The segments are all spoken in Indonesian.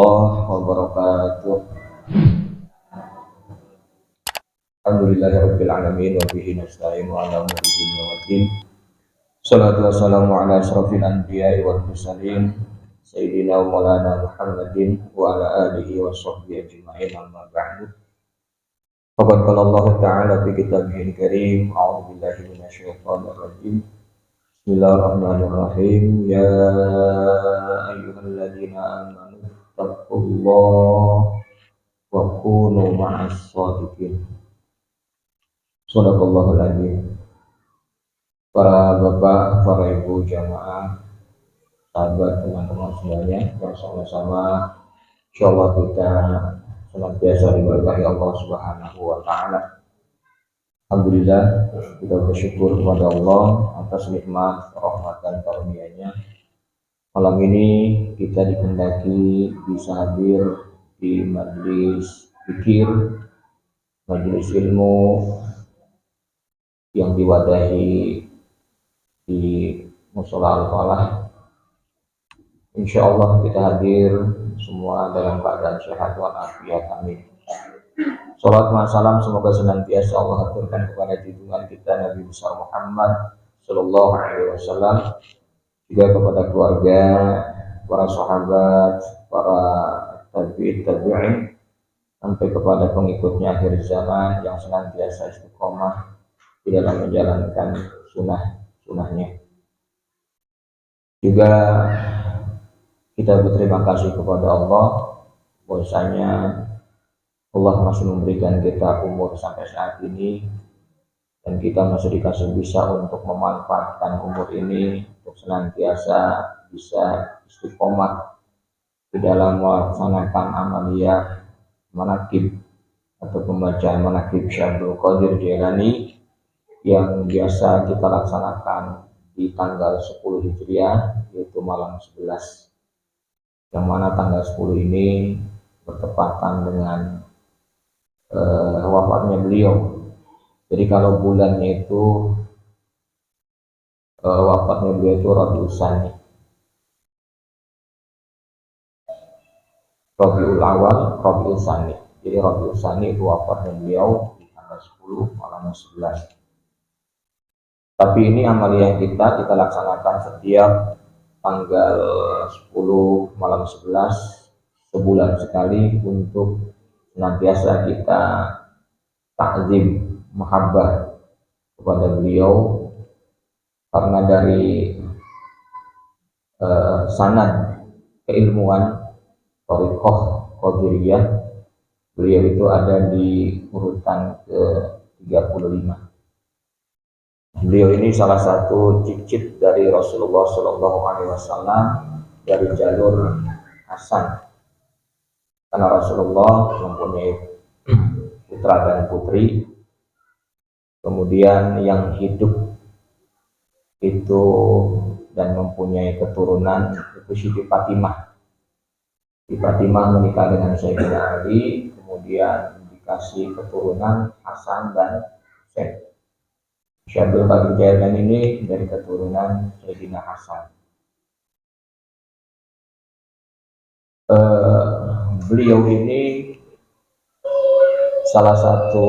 warahmatullahi wabarakatuh. Alhamdulillahirabbil alamin wa bihi nasta'inu ala umuri dunya waddin. Shalatu wassalamu ala asyrofil anbiya'i wal mursalin sayyidina wa maulana Muhammadin wa ala alihi wa sahbihi ajma'in, amma ba'du. Faqad qala Allah ta'ala fi kitabihil karim, a'udzu billahi minasyaitonir rajim. Bismillahirrahmanirrahim. Ya ayyuhalladzina amanu taqullaha wa kunu ma'as shadiqin. Shadaqallahul adzim. Para bapak, para ibu jamaah, sahabat, teman-teman semuanya, yang sama-sama insyaallah kita senantiasa diberkahi Allah Subhanahu wa taala. Alhamdulillah, kita bersyukur kepada Allah atas nikmat rahmat dan karunia-Nya. Malam ini kita dikehendaki bisa hadir di majelis zikir, majelis ilmu yang diwadahi di Mushola Al-Falah. Insyaallah kita hadir semua dalam keadaan sehat walafiat, amin. Salat dan salam semoga senantiasa Allah aturkan kepada junjungan kita Nabi besar Muhammad sallallahu alaihi wasallam, juga kepada keluarga, para sahabat, para tabi'in, sampai kepada pengikutnya akhir zaman yang senantiasa istiqomah di dalam menjalankan sunnahnya. Juga kita berterima kasih kepada Allah bahwasanya Allah masih memberikan kita umur sampai saat ini, dan kita masih dikasih bisa untuk memanfaatkan umur ini untuk senantiasa bisa istiqomah di dalam melaksanakan amaliyah manaqib atau pembacaan manaqib Syekh Abdul Qadir Jailani yang biasa kita laksanakan di tanggal 10 Hijriah, yaitu malam 11, yang mana tanggal 10 ini bertepatan dengan wafatnya beliau. Jadi kalau bulannya itu wafatnya beliau itu Rabiul Awal, Rabiul Tsani. Jadi Rabiul Tsani itu wafatnya beliau di tanggal 10 malam 11. Tapi ini amaliyah kita laksanakan setiap tanggal 10 malam 11 sebulan sekali untuk senantiasa kita takzim mahabbah kepada beliau, karena dari sanad keilmuan thariqah Qadiriyah beliau itu ada di urutan ke-35. Beliau ini salah satu cicit dari Rasulullah SAW dari jalur Hasan, karena Rasulullah mempunyai putra dan putri. Kemudian yang hidup itu dan mempunyai keturunan itu Siti Fatimah. Siti Fatimah menikah dengan Sayyidina Ali, kemudian dikasih keturunan Hasan dan Husain. Syekh Abdul Qadir Jailani ini dari keturunan Sayyidina Hasan. Beliau ini salah satu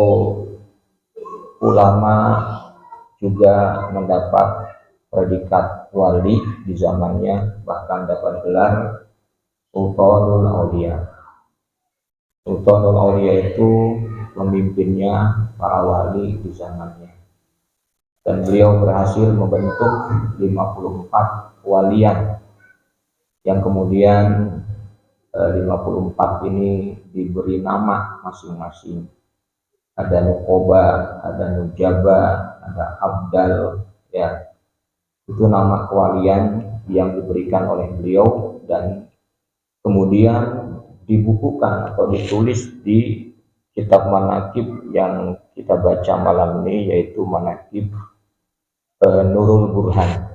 ulama, juga mendapat predikat wali di zamannya, bahkan dapat gelar Sultanul Aulia. Sultanul Aulia itu pemimpinnya para wali di zamannya, dan beliau berhasil membentuk 54 walian yang kemudian 54 ini diberi nama masing-masing. Ada Nuqoba, ada Nujaba, ada Abdal, ya. Itu nama kewalian yang diberikan oleh beliau dan kemudian dibukukan atau ditulis di kitab manaqib yang kita baca malam ini, yaitu manaqib Nurul Burhan.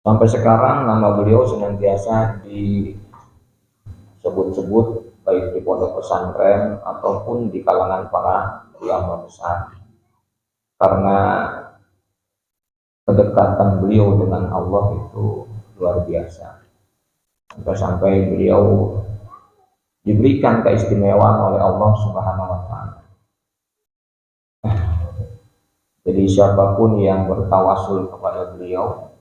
Sampai sekarang nama beliau senantiasa disebut-sebut baik di pondok pesantren ataupun di kalangan para ulama besar, karena kedekatan beliau dengan Allah itu luar biasa. Sampai-sampai beliau diberikan keistimewaan oleh Allah Subhanahu wa Ta'ala. Jadi siapapun yang bertawasul kepada beliau,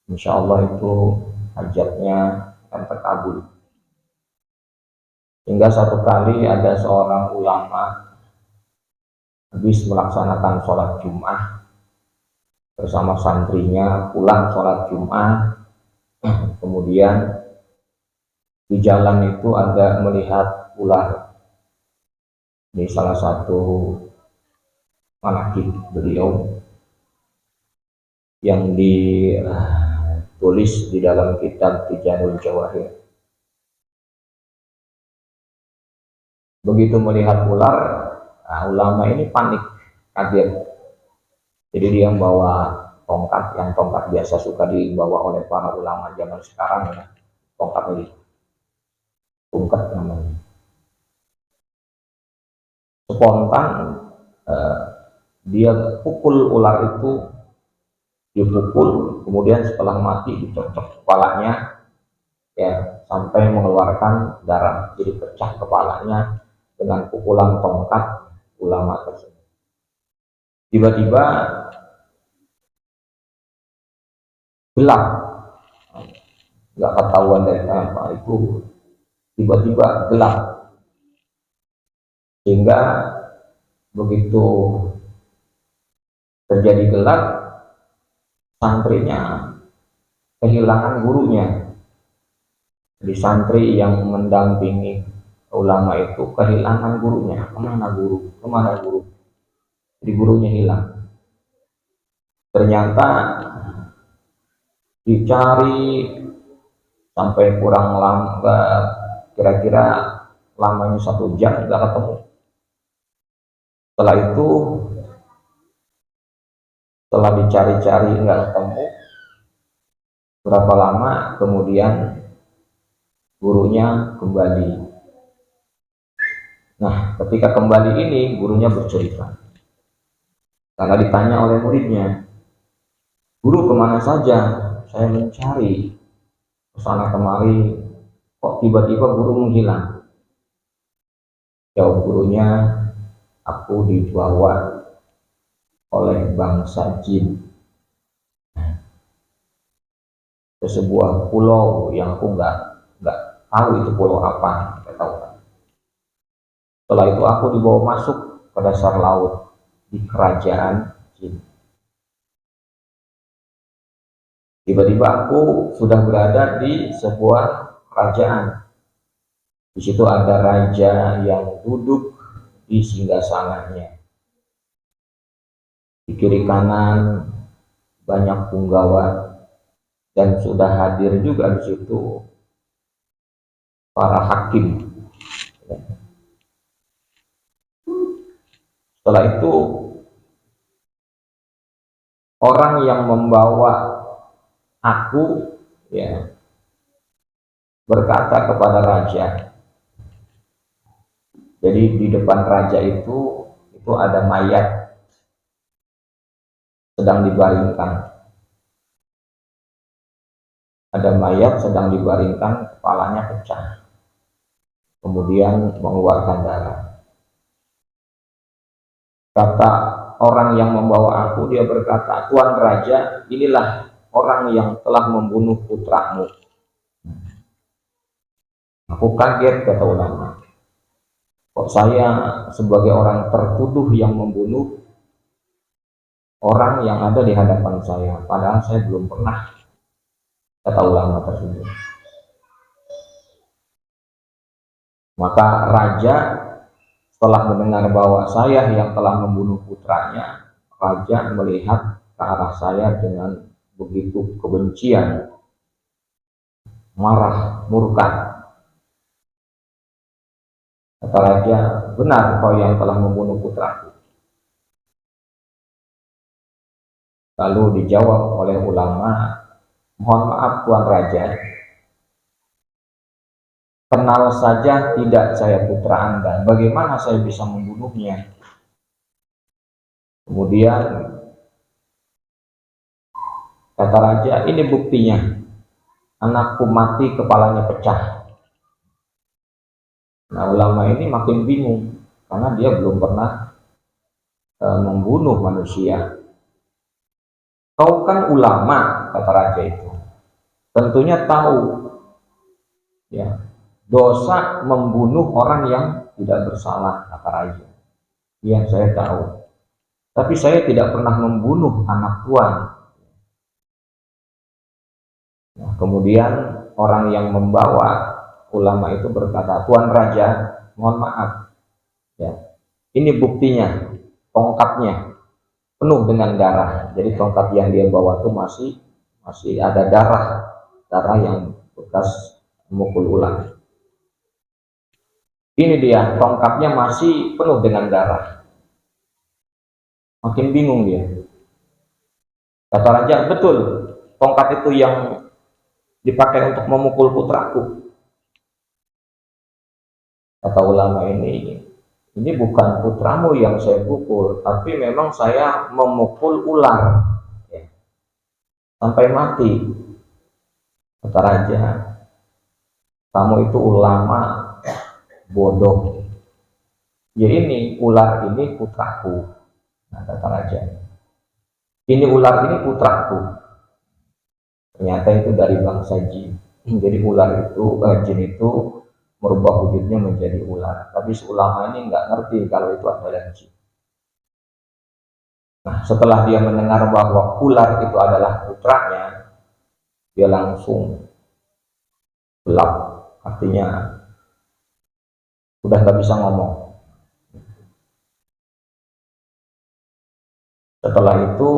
insya Allah itu hajatnya akan terkabul. Hingga satu kali ada seorang ulama habis melaksanakan sholat Jum'ah bersama santrinya, pulang sholat Jum'ah, kemudian di jalan itu ada melihat ular. Ini salah satu manaqib beliau yang ditulis di dalam kitab Tijanul Jawahir. Begitu melihat ular, ulama ini panik, kaget. Jadi dia membawa tongkat, yang tongkat biasa suka dibawa oleh para ulama zaman sekarang ya, tongkat ini, tungkat namanya. Spontan dia pukul ular itu, dipukul, kemudian setelah mati dicocok kepalanya ya sampai mengeluarkan darah, jadi pecah kepalanya dengan pukulan tongkat ulama tersebut. Tiba-tiba gelap, nggak ketahuan dari apa itu, tiba-tiba gelap, sehingga begitu terjadi gelap, santrinya kehilangan gurunya. Jadi santri yang mendampingi ulama itu kehilangan gurunya. Kemana guru? Kemana guru? Jadi gurunya hilang. Ternyata dicari sampai kurang lama, kira-kira lamanya 1 jam nggak ketemu. Setelah itu, setelah dicari-cari nggak ketemu, berapa lama kemudian gurunya kembali. Nah, ketika kembali ini gurunya bercerita, karena ditanya oleh muridnya, "Guru, kemana saja? Saya mencari kesana kemari, kok tiba-tiba guru menghilang?" Jawab gurunya, "Aku dibawa oleh bangsa jin ke sebuah pulau yang aku nggak tahu itu pulau apa, nggak tahu. Setelah itu aku dibawa masuk ke dasar laut di kerajaan jin. Tiba-tiba aku sudah berada di sebuah kerajaan. Di situ ada raja yang duduk di singgasananya. Di kiri kanan banyak punggawa, dan sudah hadir juga di situ para hakim." Setelah itu orang yang membawa aku ya berkata kepada raja. Jadi di depan raja itu ada mayat sedang dibaringkan. Ada mayat sedang dibaringkan, kepalanya pecah, kemudian mengeluarkan darah. Kata orang yang membawa aku, dia berkata, "Tuan Raja, inilah orang yang telah membunuh putramu." Aku kaget, kata ulama. Kok saya sebagai orang tertuduh yang membunuh orang yang ada di hadapan saya, padahal saya belum pernah, kata ulama tersebut. Maka raja setelah mendengar bahwa saya yang telah membunuh putranya, raja melihat ke arah saya dengan begitu kebencian, marah, murka. Kata raja, "Benar kau yang telah membunuh putraku." Lalu dijawab oleh ulama, "Mohon maaf Tuan Raja, kenal saja tidak saya putra Anda, bagaimana saya bisa membunuhnya?" Kemudian kata raja, "Ini buktinya. anakku mati kepalanya pecah. Nah, ulama ini makin bingung karena dia belum pernah membunuh manusia. Kau kan ulama, kata raja itu, tentunya tahu ya dosa membunuh orang yang tidak bersalah, kata raja. Iya, saya tahu, tapi saya tidak pernah membunuh anak tuan. Nah, kemudian orang yang membawa ulama itu berkata, Tuan Raja, mohon maaf ya, ini buktinya, tongkatnya penuh dengan darah. Jadi tongkat yang dia bawa itu masih ada darah yang bekas memukul ulang. Ini dia, tongkatnya masih penuh dengan darah. Makin bingung dia. Kata raja, betul, tongkat itu yang dipakai untuk memukul putraku. Kata ulama ini bukan putramu yang saya pukul, tapi memang saya memukul ular ya, sampai mati. Kata raja, kamu itu ulama bodoh. Ya ini ular ini putraku. Nah, kata raja, ini ular ini putraku. Ternyata itu dari bangsa jin. Jadi ular itu, jin itu merubah wujudnya menjadi ular. Tapi si ulama ini nggak ngerti kalau itu adalah jin. Nah, setelah dia mendengar bahwa ular itu adalah putranya, dia langsung gelap. Artinya udah nggak bisa ngomong. Setelah itu,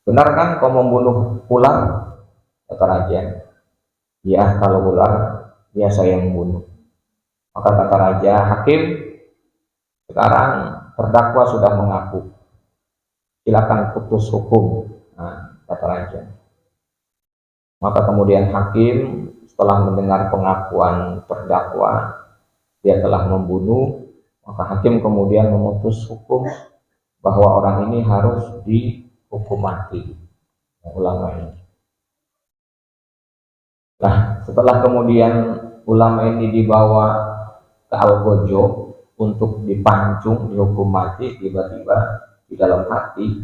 benar kan kau membunuh ular? Kata raja, ya kalau ular, ya saya membunuh. Maka kata raja, hakim, sekarang terdakwa sudah mengaku, silakan putus hukum. Nah, kata raja. Maka kemudian hakim setelah mendengar pengakuan terdakwa, dia telah membunuh, maka hakim kemudian memutus hukum bahwa orang ini harus dihukum mati. Ulama ini. Nah, setelah kemudian ulama ini dibawa ke Algojo untuk dipancung, dihukum mati, tiba-tiba di dalam hati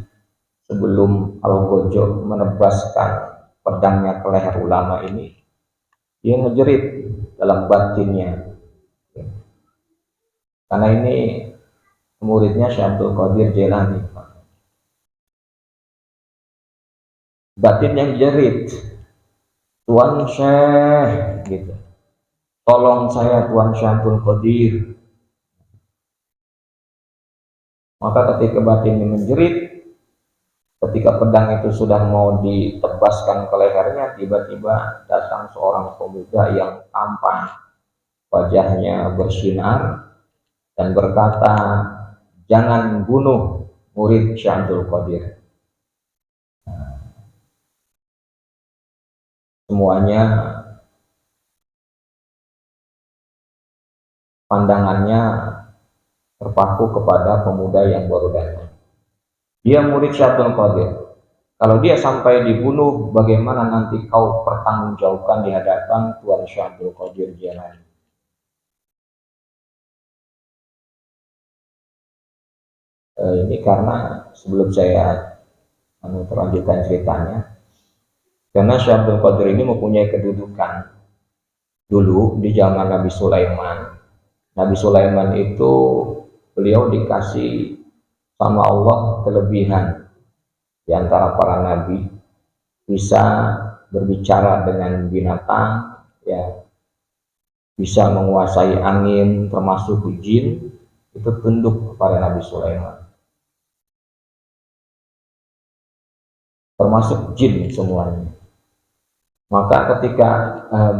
sebelum Algojo menebaskan pedangnya ke leher ulama ini, dia ngejerit dalam batinnya. Karena ini muridnya Syekh Abdul Qadir Jailani. Batin yang jerit, Tuan Syekh, gitu. Tolong saya Tuan Syekh Abdul Qadir. Maka ketika batin ini menjerit, ketika pedang itu sudah mau ditebaskan ke lehernya, tiba-tiba datang seorang pemuda yang tampan, wajahnya bersinar dan berkata, jangan bunuh murid Syekh Abdul Qadir. Semuanya pandangannya terpaku kepada pemuda yang baru datang. Dia murid Syekh Abdul Qadir. Kalau dia sampai dibunuh, bagaimana nanti kau pertanggungjawabkan di hadapan Tuan Syekh Abdul Qadir Jailani? Ini karena sebelum saya terlanjutkan ceritanya, karena Syekh Abdul Qadir ini mempunyai kedudukan dulu di zaman Nabi Sulaiman. Nabi Sulaiman itu beliau dikasih sama Allah kelebihan di antara para nabi, bisa berbicara dengan binatang, ya, bisa menguasai angin termasuk jin, itu tunduk kepada Nabi Sulaiman. Termasuk jin semuanya. Maka ketika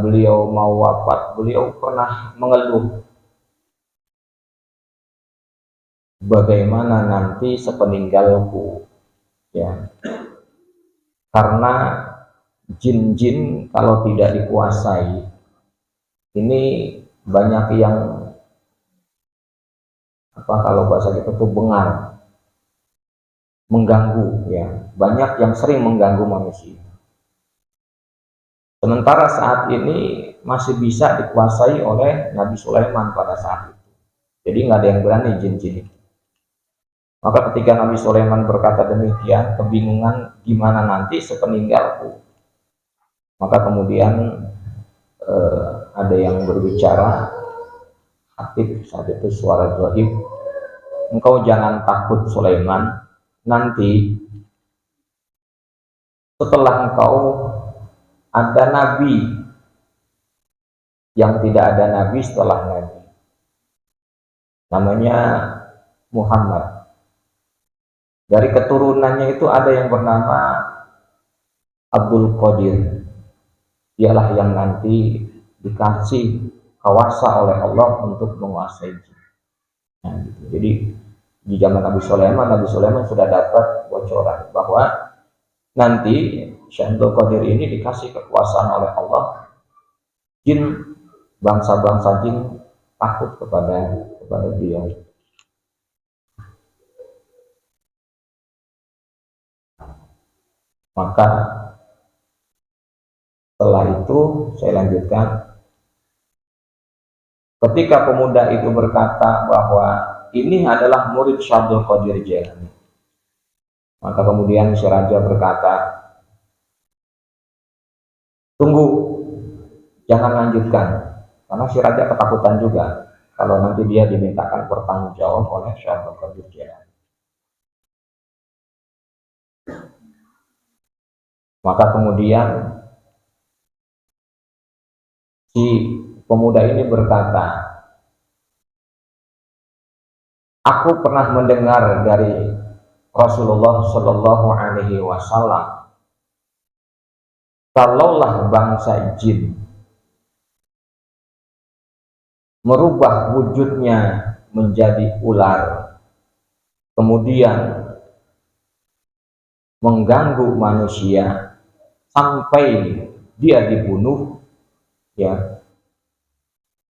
beliau mau wafat, beliau pernah mengeluh, bagaimana nanti sepeninggalku, ya, karena jin-jin kalau tidak dikuasai, ini banyak yang kalau bahasa kita tuh bengar, mengganggu, ya, banyak yang sering mengganggu manusia. Sementara saat ini masih bisa dikuasai oleh Nabi Sulaiman pada saat itu. Jadi nggak ada yang berani jin-jin itu. Maka ketika Nabi Sulaiman berkata demikian, kebingungan gimana nanti sepeninggalku. Maka kemudian ada yang berbicara, aktif saat itu suara gaib, engkau jangan takut Sulaiman, nanti setelah engkau ada nabi yang tidak ada nabi setelah nabi, namanya Muhammad. Dari keturunannya itu ada yang bernama Abdul Qadir. Dialah yang nanti dikasih kuasa oleh Allah untuk menguasai jin. Nah, gitu. Jadi di zaman Nabi Sulaiman sudah dapat bocoran bahwa nanti Syekh Abdul Qadir ini dikasih kekuasaan oleh Allah. Jin, bangsa-bangsa jin takut kepada beliau. Maka setelah itu saya lanjutkan. Ketika pemuda itu berkata bahwa ini adalah murid Syekh Abdul Qadir Jailani, maka kemudian si raja berkata, tunggu, jangan lanjutkan, karena si raja ketakutan juga kalau nanti dia dimintakan bertanggung jawab oleh Syekh Abdul Qadir Jailani. Maka kemudian si pemuda ini berkata, aku pernah mendengar dari Rasulullah Shallallahu Alaihi Wasallam, kalaulah bangsa jin merubah wujudnya menjadi ular, kemudian mengganggu manusia sampai dia dibunuh, ya,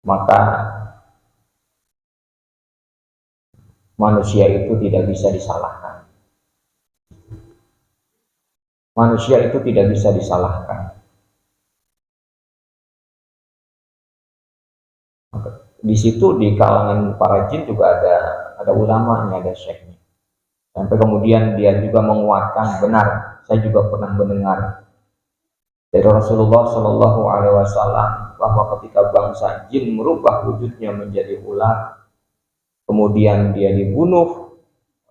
maka manusia itu tidak bisa disalahkan. Manusia itu tidak bisa disalahkan. Di situ di kalangan para jin juga ada ulamanya, ada syekhnya. Sampai kemudian dia juga menguatkan, benar, saya juga pernah mendengar dari Rasulullah Shallallahu Alaihi Wasallam bahwa ketika bangsa jin merubah wujudnya menjadi ular, kemudian dia dibunuh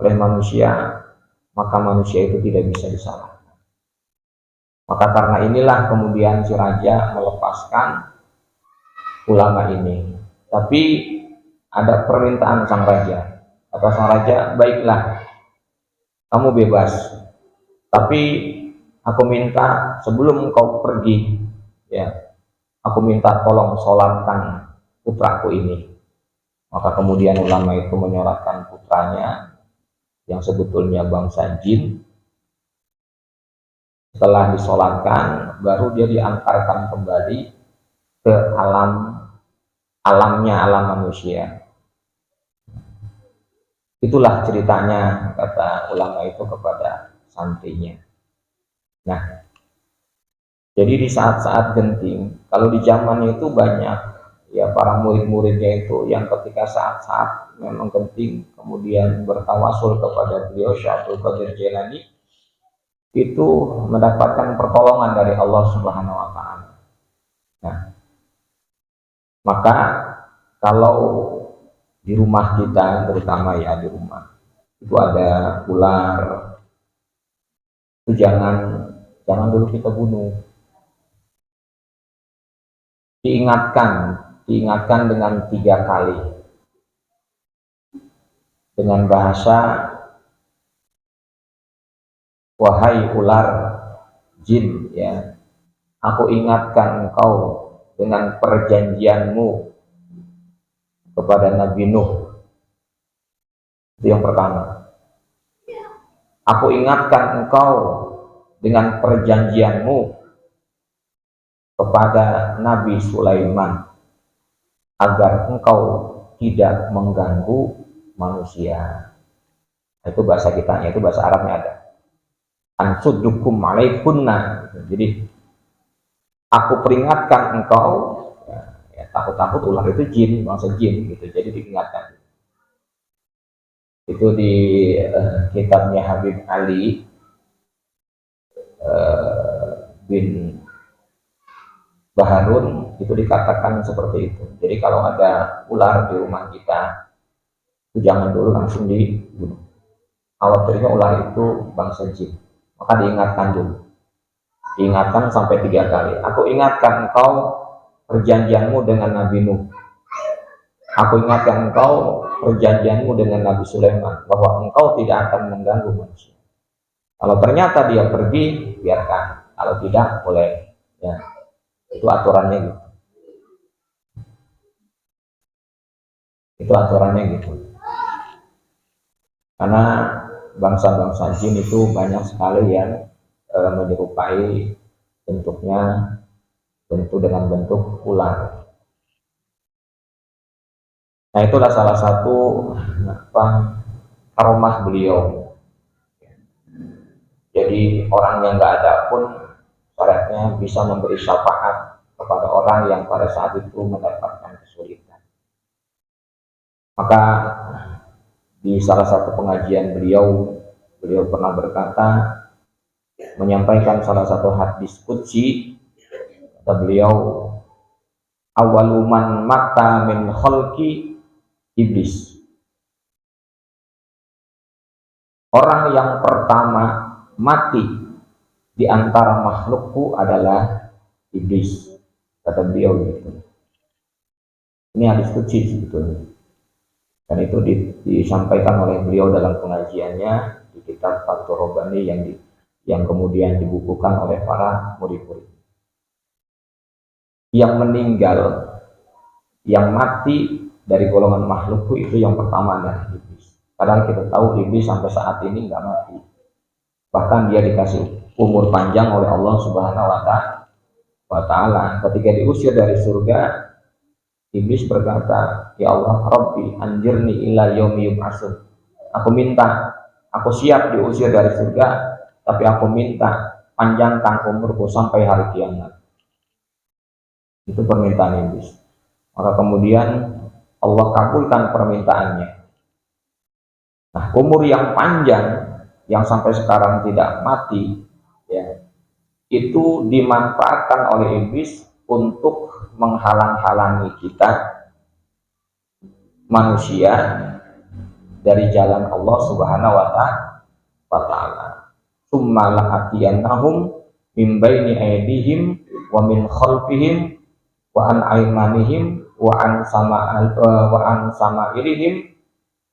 oleh manusia, maka manusia itu tidak bisa disalahkan. Maka karena inilah kemudian si raja melepaskan ulama ini. Tapi ada permintaan sang raja. Kata sang raja, baiklah, kamu bebas, tapi aku minta sebelum kau pergi, ya, aku minta tolong sholatkan putraku ini. Maka kemudian ulama itu menyolatkan putranya yang sebetulnya bangsa jin. Setelah disolatkan, baru dia diantarkan kembali ke alamnya, alam manusia. Itulah ceritanya, kata ulama itu kepada santrinya. Nah, jadi di saat-saat genting, kalau di zaman itu banyak ya para murid-muridnya itu yang ketika saat-saat memang genting kemudian bertawasul kepada beliau Syekh Abdul Qadir Jailani, itu mendapatkan pertolongan dari Allah Subhanahu wa taala. Nah, maka kalau di rumah kita, terutama ya di rumah, itu ada ular, itu jangan dulu kita bunuh. Diingatkan dengan 3 kali dengan bahasa, wahai ular jin, ya, aku ingatkan engkau dengan perjanjianmu kepada Nabi Nuh. Itu yang pertama. Aku ingatkan engkau dengan perjanjianmu kepada Nabi Sulaiman agar engkau tidak mengganggu manusia. Itu bahasa kitanya, itu bahasa Arabnya ada. Ansuddukum alaikunna. Jadi Aku peringatkan engkau, ya, takut-takut ular itu jin, bangsa jin gitu, jadi diingatkan. Itu di kitabnya Habib Ali bin Baharun itu dikatakan seperti itu. Jadi kalau ada ular di rumah kita, itu jangan dulu langsung dibunuh. Khawatirnya ular itu bangsa jin, maka diingatkan dulu. Diingatkan sampai 3 kali. Aku ingatkan engkau perjanjianmu dengan Nabi Nuh. Aku ingatkan engkau perjanjianmu dengan Nabi Sulaiman, bahwa engkau tidak akan mengganggu manusia. Kalau ternyata dia pergi, biarkan. Kalau tidak, boleh. Ya, itu aturannya gitu. Itu aturannya gitu. Karena bangsa-bangsa jin itu banyak sekali yang menyerupai bentuknya dengan bentuk ular. Nah, itulah salah satu karomah beliau. Jadi orang yang nggak ada pun syaratnya bisa memberi syafaat kepada orang yang pada saat itu mendapatkan kesulitan. Maka di salah satu pengajian beliau pernah berkata, menyampaikan salah satu hadis qudsi, kata beliau, awaluman mata min khalqi iblis. Orang yang pertama mati di antara makhlukku adalah iblis, kata beliau gitu. Ini hadis qudsi sebetulnya. Dan itu disampaikan oleh beliau dalam pengajiannya di kitab Fathur Rabbani yang kemudian dibukukan oleh para murid-murid. Yang meninggal, yang mati dari golongan makhlukku itu yang pertama adalah iblis. Padahal kita tahu iblis sampai saat ini nggak mati. Bahkan dia dikasih umur panjang oleh Allah Subhanahu wa Ta'ala. Ketika diusir dari surga, iblis berkata, ya Allah, Rabbi anjirni ila yaumi yub'atsun. Aku siap diusir dari surga, tapi aku minta panjangkan umurku sampai hari kiamat. Itu permintaan iblis. Maka kemudian Allah kabulkan permintaannya. Nah, umur yang panjang yang sampai sekarang tidak mati, ya, itu dimanfaatkan oleh iblis untuk menghalang-halangi kita manusia dari jalan Allah Subhanahu wa Ta'ala. Tsumma la'atiyannahum min baini aydihim wa min khalfihim wa an aymanihim wa an sama'irihim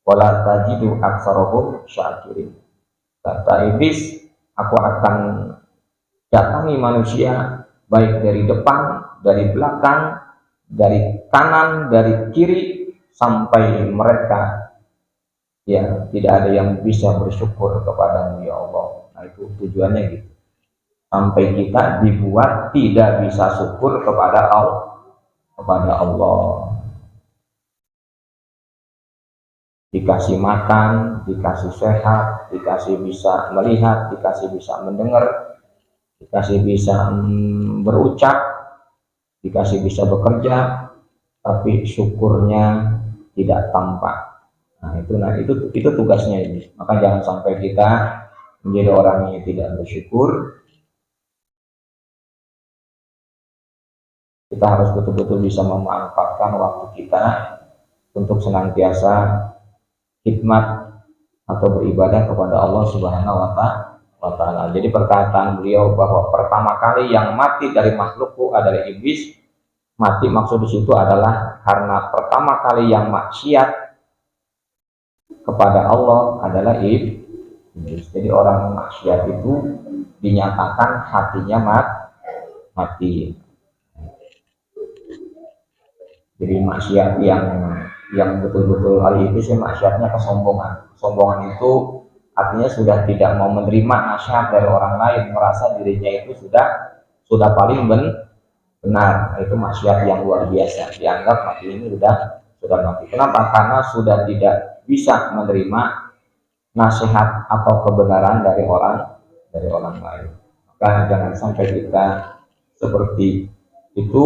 wa la tajidu aktsarahum syakirin. Kata iblis, aku akan datangi manusia baik dari depan, dari belakang, dari kanan, dari kiri, sampai mereka ya tidak ada yang bisa bersyukur kepadamu ya Allah. Nah, itu tujuannya gitu. Sampai kita dibuat tidak bisa syukur kepada Allah. Dikasih makan, dikasih sehat, dikasih bisa melihat, dikasih bisa mendengar, dikasih bisa berucap, dikasih bisa bekerja, tapi syukurnya tidak tampak. Nah, itu tugasnya ini. Maka jangan sampai kita menjadi orang yang tidak bersyukur. Kita harus betul-betul bisa memanfaatkan waktu kita untuk senantiasa khidmat atau beribadah kepada Allah Subhanahu wa Ta'ala. Jadi perkataan beliau bahwa pertama kali yang mati dari makhlukku adalah iblis. Mati maksud di situ adalah karena pertama kali yang maksiat kepada Allah adalah iblis. Jadi orang maksiat itu dinyatakan hatinya mati. Jadi maksiat yang betul-betul kali itu sih maksiatnya kesombongan. Kesombongan itu artinya sudah tidak mau menerima nasihat dari orang lain, merasa dirinya itu sudah paling benar. Itu maksiat yang luar biasa. Dianggap mati ini sudah mati. Kenapa? Karena sudah tidak bisa menerima nasihat atau kebenaran dari orang lain. Maka jangan sampai kita seperti itu,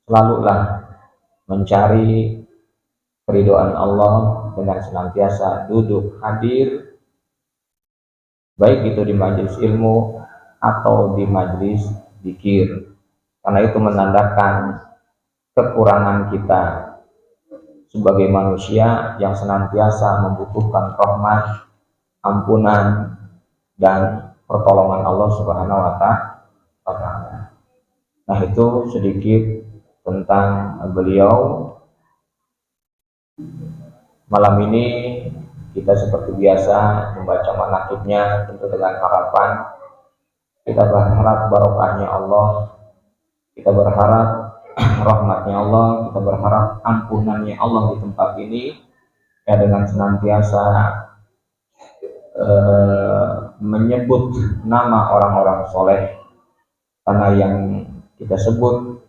selalulah mencari keridhaan Allah dengan senantiasa duduk hadir, baik itu di majelis ilmu atau di majelis zikir, karena itu menandakan kekurangan kita sebagai manusia yang senantiasa membutuhkan rahmat, ampunan, dan pertolongan Allah Subhanahu wa Ta'ala. Nah, itu sedikit tentang beliau. Malam ini kita seperti biasa membaca manaqibnya, tentu dengan harapan kita berharap barokahnya Allah, kita berharap rahmatnya Allah, kita berharap ampunannya Allah di tempat ini, ya, dengan senantiasa menyebut nama orang-orang soleh, karena yang kita sebut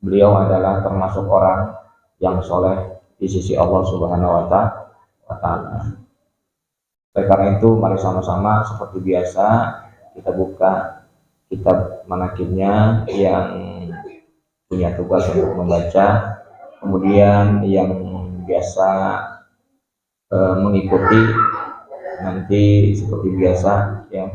beliau adalah termasuk orang yang soleh di sisi Allah Subhanahu wa Ta'ala. Oleh karena itu, mari sama-sama seperti biasa kita buka kitab manaqibnya yang punya tugas untuk membaca, kemudian yang biasa mengikuti nanti seperti biasa ya